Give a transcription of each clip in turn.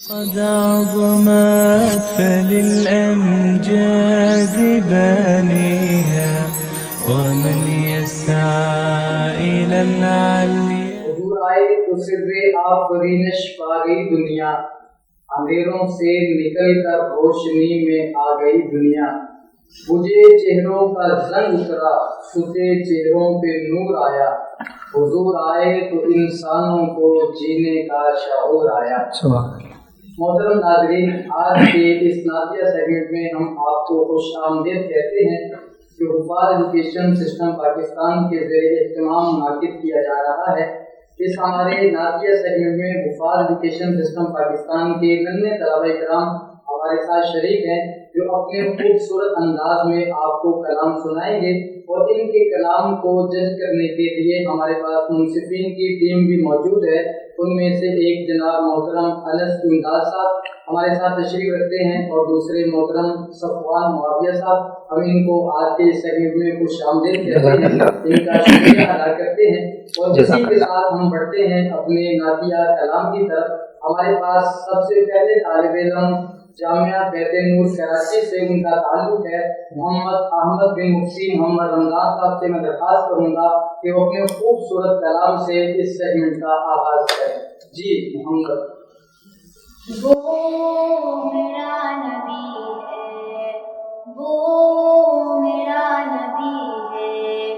قد عظمت فللأمجاد بانيها ومن يسعى إلى العلي. حضور آئے تو سر آفرینش پا گئی دنیا، اندھیروں سے نکل کر روشنی میں آ گئی دنیا. بجھے چہروں کا زنگ اترا، چھوٹے چہروں پہ نور آیا. حضور آئے تو انسانوں کو جینے کا شعور آیا. محترم ناظرین، آج کے اس نعتیہ سیگمنٹ میں ہم آپ کو خوش آمدید کہتے ہیں کہ حفاظ ایجوکیشن سسٹم پاکستان کے زیر اہتمام منعقد کیا جا رہا ہے. اس ہمارے نعتیہ سیگمنٹ میں حفاظ ایجوکیشن سسٹم پاکستان کے ننھے طلباء کرام ہمارے ساتھ شریک ہیں جو اپنے خوبصورت انداز میں آپ کو کلام سنائیں گے، اور ان کے کلام کو جج کرنے کے لیے ہمارے پاس منصفین کی ٹیم بھی موجود ہے. ان میں سے ایک جناب محترم انس امداد صاحب ہمارے ساتھ تشریف رکھتے ہیں، اور دوسرے محترم صفوان معاویہ صاحب. ہم ان کو آج کے سیگمنٹ میں خوش آمدید کہتے ہیں، ان کا شکریہ ادا کرتے ہیں. اور اسی کے ساتھ ہم بڑھتے ہیں اپنے نعتیہ کلام کی طرف. ہمارے پاس سب سے پہلے طالب علم جامعہ بیت نور کراچی سے ان کا تعلق ہے. محمد احمد بن مفتی محمد رمضان صاحب سے میں درخواست کروں گا کہ وہ اپنے خوبصورت کلام سے اس سیگمنٹ کا آغاز کریں. جی محمد. وہ میرا نبی ہے، وہ میرا نبی ہے،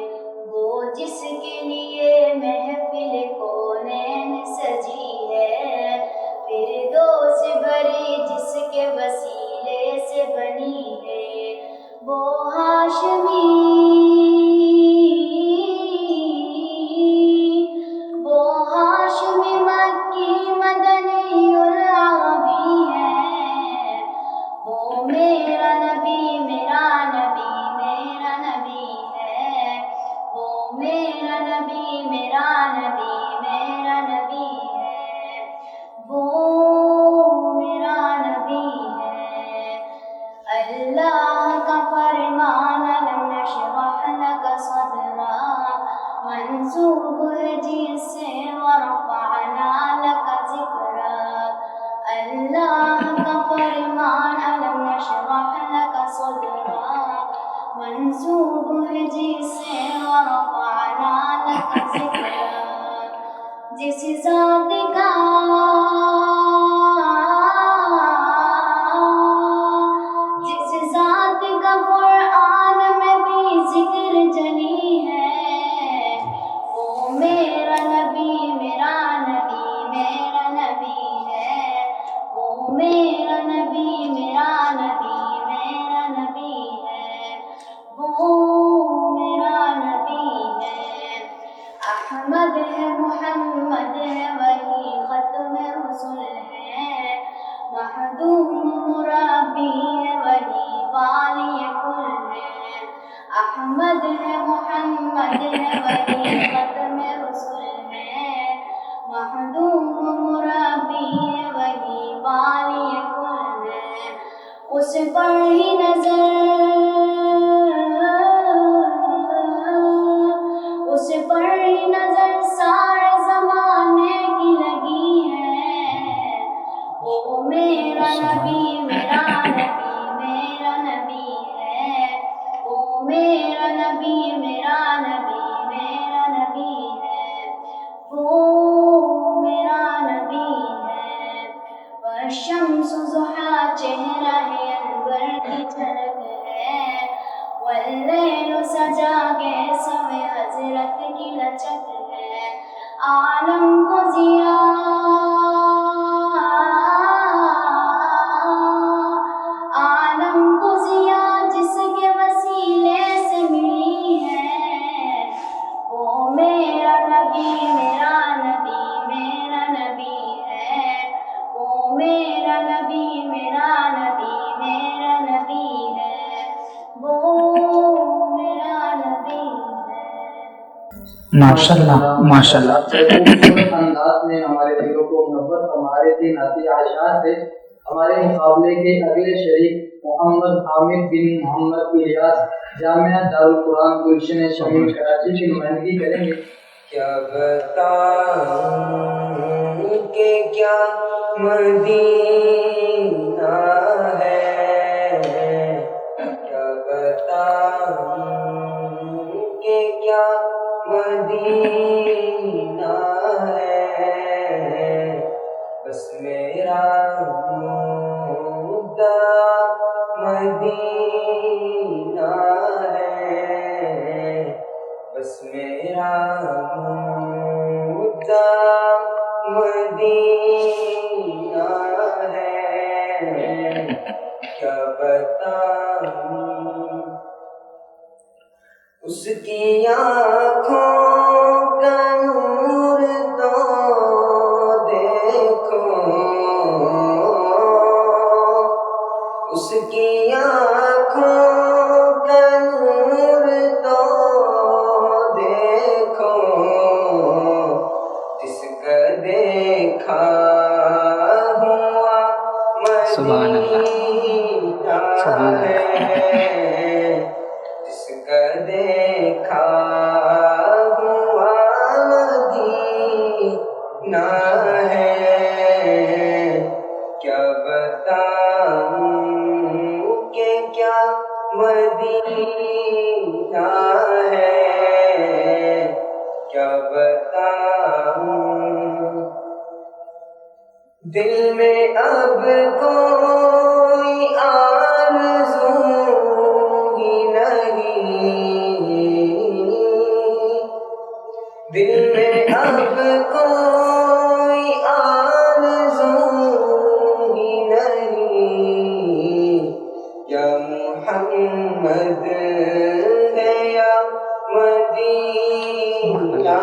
وہ جس کے لیے محفل کونین سجی ہے، فردوس بھری جس کے وسیلے سے بنی ہے، وہ ہاشمی، وہ ہاشمی مکی مدنی العربی ہے، وہ میرا نبی، میرا نبی، میرا نبی ہے، وہ میرا نبی، میرا نبی، میرا نبی ہے، وہ میرا نبی ہے. اللہ کا فرمان لم نشرح لك صدرا، منسوب ہے جس سے ورفعنا لك ذکرا. اللہ کا فرمان لم نشرح لك صدرا، منسوب ہے جس سے ورفعنا لك ذکرا. جس ذات کا قرآن میں بھی ذکر جلی ہے، وہ میرا نبی، میرا نبی، میرا نبی ہے، وہ میرا نبی، میرا نبی، میرا نبی ہے، وہ میرا نبی ہے. احمد ہے، محمد ہے، وہی ختم رسول ہے، مخدوم مربی ہے، وہی والی کل ہے. احمد ہے، محمد ہے، وہی ختم رسول ہے، مخدوم مربی ہے، وہی والی کل ہے. اس پر ہی نظر، اس پر ہی نظر سارے زمانے کی لگی ہے، وہ میرا نبی، میرا نبی، میرا نبی ہے، وہ میرا نبی، میرا نبی، میرا نبی ہے، وہ میرا نبی ہے. والشمس ضحیٰ چہرہ انور کی جھلک ہے، واللیل سجا کے سوے حضرت کی لچک ہے. عالم کو ضیا، عالم کو ضیا جس کے وسیلے سے ملی ہے، وہ میرا نبی، میرا نبی، میرا نبی ہے، وہ میرا نبی، میرا نبی، میرا نبی ہے، وہ میرا نبی ہے. ماشاءاللہ ماشاءاللہ. خوبصورت انداز میں ہمارے دلوں کو محبت ہمارے تین نعتیہ اشعار سے. ہمارے مقابلے کے اگلے شریک محمد حامد بن محمد الیاس جامعہ دارالقرآن گلشن شمیم کراچی کی نمائندگی کریں گے. کیا بتاؤں کہ کیا مدینہ ہے، کیا بتاؤں کہ کیا مدینہ ہے، بس میرا مدعا مدینہ ہے، بس میرا مدعا مدینہ ہے، کیا بتاؤں اس کی آنکھوں کا نور تو دیکھو، اس کی آنکھوں کا نور تو دیکھو، جس کا دیکھا ہوا سبحان اللہ، سبحان مدینہ اللہ۔ ہے، جس کا دیکھا ہوا مدینہ ہے، کیا بتاؤں کہ کیا مدینہ ہے، کیا بتاؤں دل میں اب کوئی آرزو ہی نہیں، دل میں اب کوئی آرزو ہی نہیں، یا محمد ہے یا مدینہ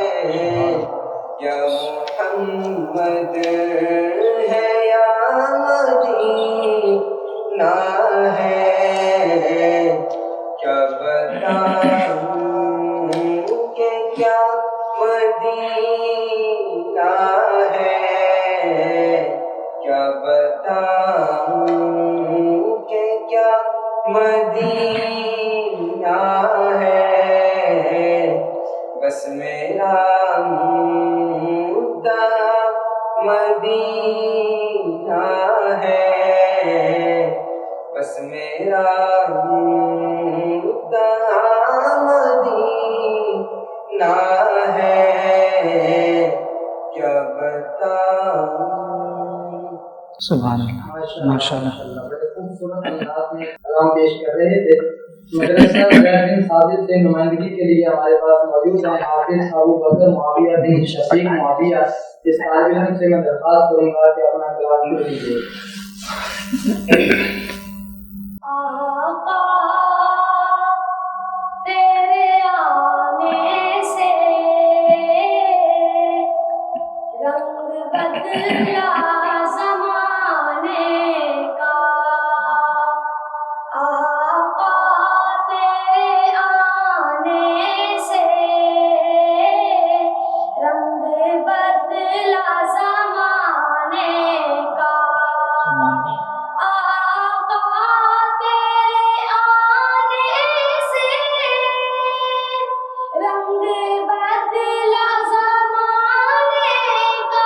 ہے، یا محمد ہے یا مدینہ ہے، کیا بتاؤں کہ کیا مدینہ ہے، کیا بتاؤں کہ کیا مدینہ ہے، بس میرا مدعا مدینہ ہے، بس میرا مدعا مدینہ ہے، کیا بتاؤں سبحان اللہ، ماشاء اللہ۔ بڑے خوبصورت انداز میں کلام پیش کر رہے تھے۔ مدرسہ زید بن ثابت سے نمائندگی کے لیے ہمارے پاس موجود ہیں حافظ ابو بکر معاویہ بن شفیق معاویہ۔ اس طالب علم سے میں درخواست کروں گا کہ اپنا کلام شروع کیجیے۔ آقا تیرے آنے سے رنگ بدلا زمانے کا، آقا تیرے آنے سے رنگ بدلا زمانے کا،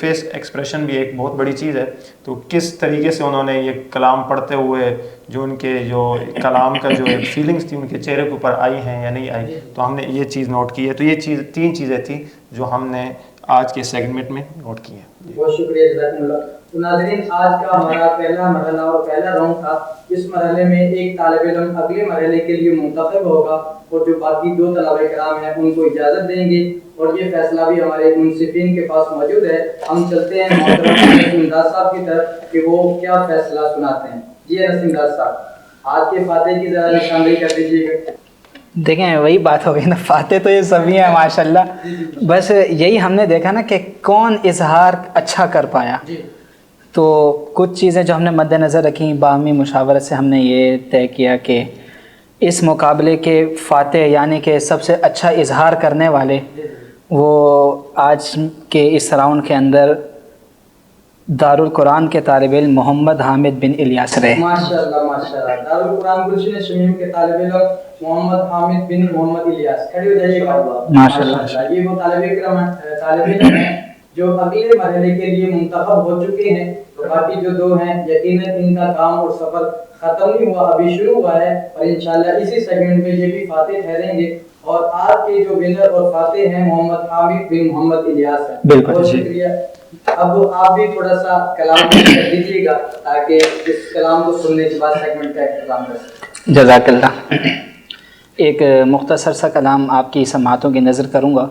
فیس ایکسپریشن بھی ایک بہت بڑی چیز ہے، تو کس طریقے سے انہوں نے یہ کلام پڑھتے ہوئے جو ان کے جو کلام کا جو فیلنگس تھی ان کے چہرے کے اوپر آئی ہیں یا نہیں آئی، تو ہم نے یہ چیز نوٹ کی ہے. تو یہ چیز 3 چیزیں تھیں جو ہم نے آج کے سیگمنٹ میں نوٹ کی ہیں. بہت شکریہ جزاکم اللہ. تو ناظرین، آج کا ہمارا پہلا مرحلہ اور پہلا راؤنڈ تھا. اس مرحلے میں ایک طالب علم اگلے مرحلے کے لیے منتخب ہوگا اور جو باقی 2 طلبہ کرام ہیں ان کو اجازت دیں گے، اور یہ فیصلہ بھی ہمارے منصفین کے پاس موجود ہے. ہم چلتے ہیں محترم نسیم انداز صاحب کی طرف کہ وہ کیا فیصلہ سناتے ہیں. جی نسیم انداز صاحب، آج کے فاتح کی ذرا نشاندہی کر دیجیے گا. دیکھیں وہی بات ہو گئی نا، فاتح تو یہ سبھی ہیں ماشاءاللہ. بس یہی ہم نے دیکھا نا کہ کون اظہار اچھا کر پایا. تو کچھ چیزیں جو ہم نے مد نظر رکھیں، باہمی مشاورت سے ہم نے یہ طے کیا کہ اس مقابلے کے فاتح یعنی کہ سب سے اچھا اظہار کرنے والے وہ آج کے اس راؤنڈ کے اندر دارالقرآن کے طالب علم محمد حامد بن الیاس رہے. ماشاءاللہ ماشاءاللہ. دارالقرآن گلشن شمیم کے طالب علم محمد حامد بن محمد الیاس. کھڑے ہو جائیے گا. ماشاءاللہ. یہ وہ طالب علم ہیں جو اگلے مرحلے کے لیے منتخب ہو چکے ہیں. تو باقی جو 2 ہیں یقیناً ان کا کام اور سفر ختم نہیں ہوا، ابھی شروع ہوا ہے، اور انشاءاللہ اسی سیگمنٹ میں یہ بھی فاتح ٹھہریں گے. اور آج کے جو ونر اور فاتح ہیں محمد حامد بن محمد الیاس ہیں. بہت شکریہ. اب آپ بھی تھوڑا سا کلام کر دیجیے گا تاکہ اس کلام کو سننے کے بعد سیگمنٹ کا اختتام کر سکیں. جزاک اللہ. ایک مختصر سا کلام آپ کی سماعتوں کی نظر کروں گا،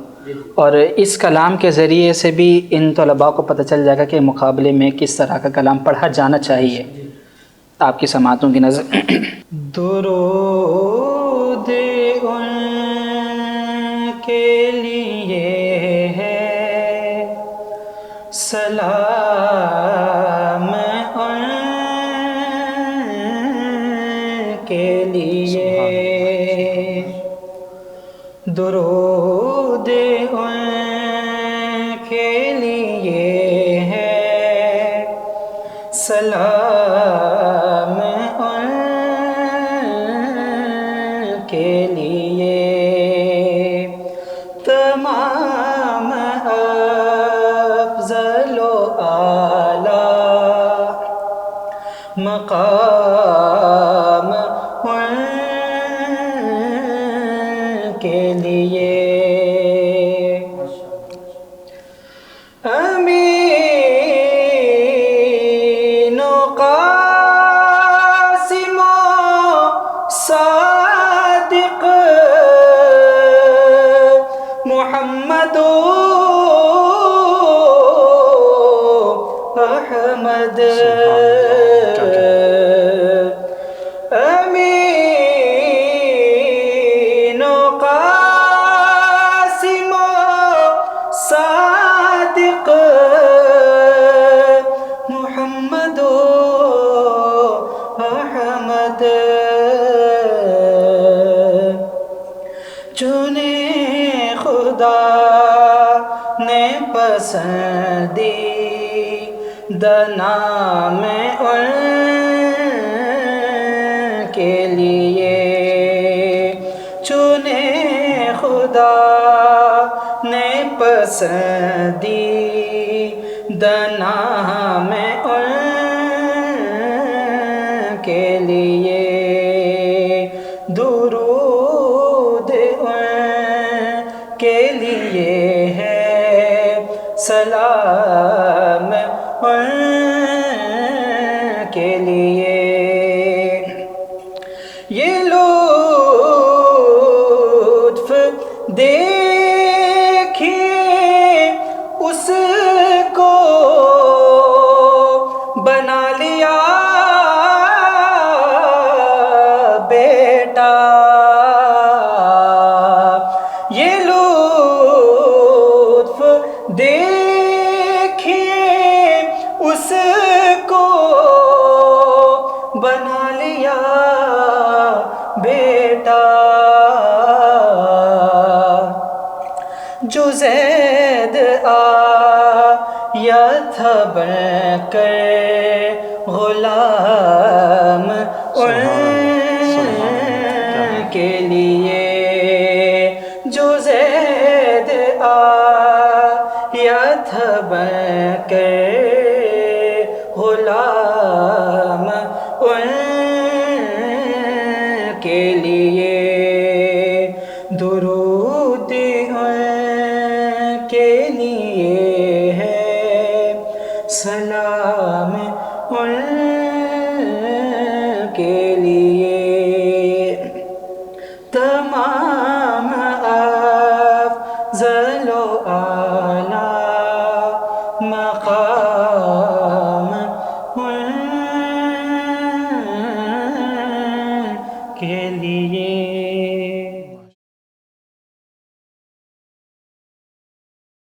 اور اس کلام کے ذریعے سے بھی ان طلباء کو پتہ چل جائے گا کہ مقابلے میں کس طرح کا کلام پڑھا جانا چاہیے. آپ کی سماعتوں کی نظر. درود ان کے لیے ہے، سلام ان کے لیے، درود ان کے لیے ہے، سلام ان کے لیے. تمام افضل و اعلیٰ مقام ان کے لیے. امین و قاسم و صادق محمد احمد. امین و قاسم و صادق محمد احمد. چنے خدا نے پسندیدہ نام ان کے لیے، چنے خدا نے پسندیدہ نام ان کے لیے. درود ان کے لیے ہے، سلام ان کے لیے. یہ لطف دیکھیے اس کو بنا لیا بیٹا. یہ لطف دیکھیے اس کو بنا لیا بیٹا. جو زید آیا تھا بن کر غلام ان کے لیے، جو زید آیا آیا تھا بن کر غلام ان کے لیے، درود ان کے لیے ہے، سلام ان کے لیے، تمام افضل و اعلیٰ مقام ان کے لیے۔